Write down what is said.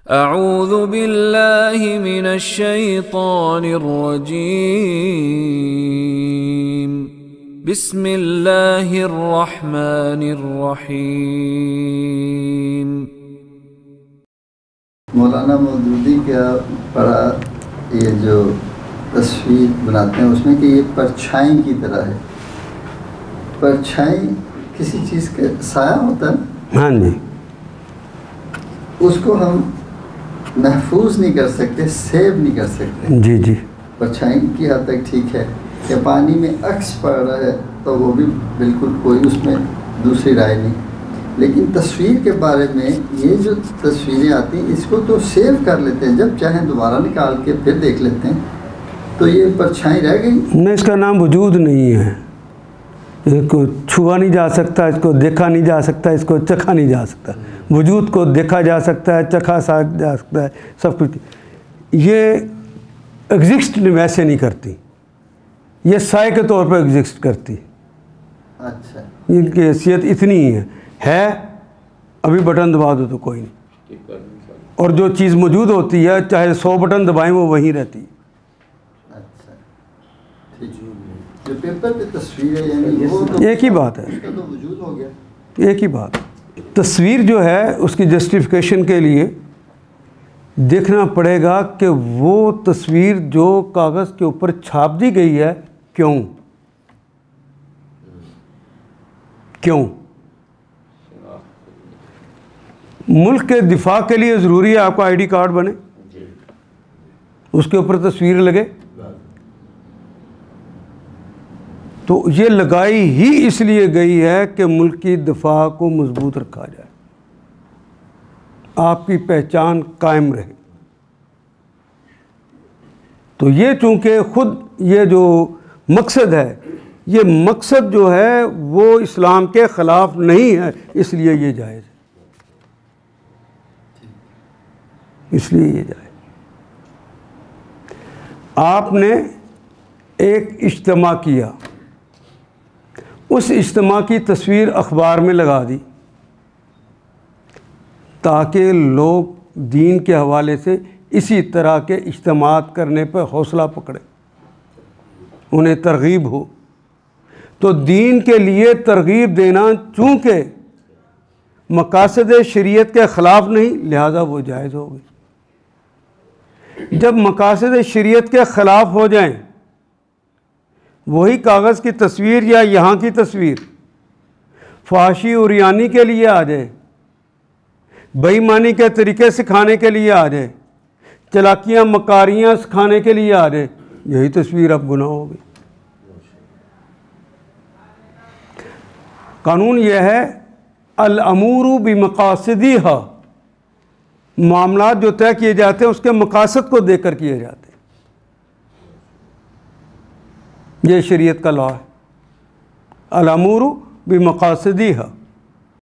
अऊज़ु बिल्लाहि मिनश शैतानिर रजीम। बिस्मिल्लाहिर रहमानिर रहीम। मौलाना मौदूदी का पढ़ा ये जो तस्वीर बनाते हैं उसमें कि ये परछाई की तरह है। परछाई किसी चीज़ का साया होता है। हाँ जी। उसको हम महफूज नहीं कर सकते, सेव नहीं कर सकते। जी जी। परछाई की हद तक ठीक है कि पानी में अक्स पड़ रहा है तो वो भी बिल्कुल कोई उसमें दूसरी राय नहीं, लेकिन तस्वीर के बारे में ये जो तस्वीरें आती हैं इसको तो सेव कर लेते हैं, जब चाहें दोबारा निकाल के फिर देख लेते हैं, तो ये परछाई रह गई नहीं, इसका नाम वजूद नहीं है। इसको छुआ नहीं जा सकता, इसको देखा नहीं जा सकता, इसको चखा नहीं जा सकता। वजूद को देखा जा सकता है, चखा जा सकता है, सब कुछ। ये एग्जिस्ट वैसे नहीं करती, ये साए के तौर पर एग्जिस्ट करती। अच्छा, इनकी हैसियत इतनी ही है अभी बटन दबा दो तो कोई नहीं, और जो चीज़ मौजूद होती है चाहे 100 बटन दबाएं वो वहीं रहती है। अच्छा, ठीक। जो पेपर पे तस्वीर है यानी वो तो एक ही बात है, उसका तो वजूद हो गया। एक ही बात। तस्वीर जो है उसकी जस्टिफिकेशन के लिए देखना पड़ेगा कि वो तस्वीर जो कागज़ के ऊपर छाप दी गई है क्यों मुल्क के दिफा के लिए ज़रूरी है आपका आईडी कार्ड बने, उसके ऊपर तस्वीर लगे, तो ये लगाई ही इसलिए गई है कि मुल्क की दिफा को मजबूत रखा जाए, आपकी पहचान कायम रहे। तो ये चूँकि ख़ुद ये जो मकसद है, ये मकसद जो है वो इस्लाम के ख़िलाफ़ नहीं है, इसलिए ये जायज़ है, इसलिए ये जायज़। आपने एक इज्तिमा किया, उस इज्तिमा की तस्वीर अखबार में लगा दी ताकि लोग दीन के हवाले से इसी तरह के इज्तिमात करने पर हौसला पकड़े, उन्हें तरगीब हो। तो दीन के लिए तरगीब देना चूँकि मकासद शरीयत के ख़िलाफ़ नहीं, लिहाजा वो जायज़ होगी। जब मकासद शरीयत के ख़िलाफ़ हो जाएं, वही कागज़ की तस्वीर या यहाँ की तस्वीर फाशी उरियानी के लिए आ जाए, बेईमानी के तरीके सिखाने के लिए आ जाए, चलाकियाँ मकारियाँ सिखाने के लिए आ जाए, यही तस्वीर अब गुनाह होगी। कानून यह है अल अमूरु बिमक़ासिदिहा, मामलात जो तय किए जाते हैं उसके मकासद को देकर किए जाते हैं, यह शरीयत का लॉ है। अल अमूरु बिमक़ासिदिहा।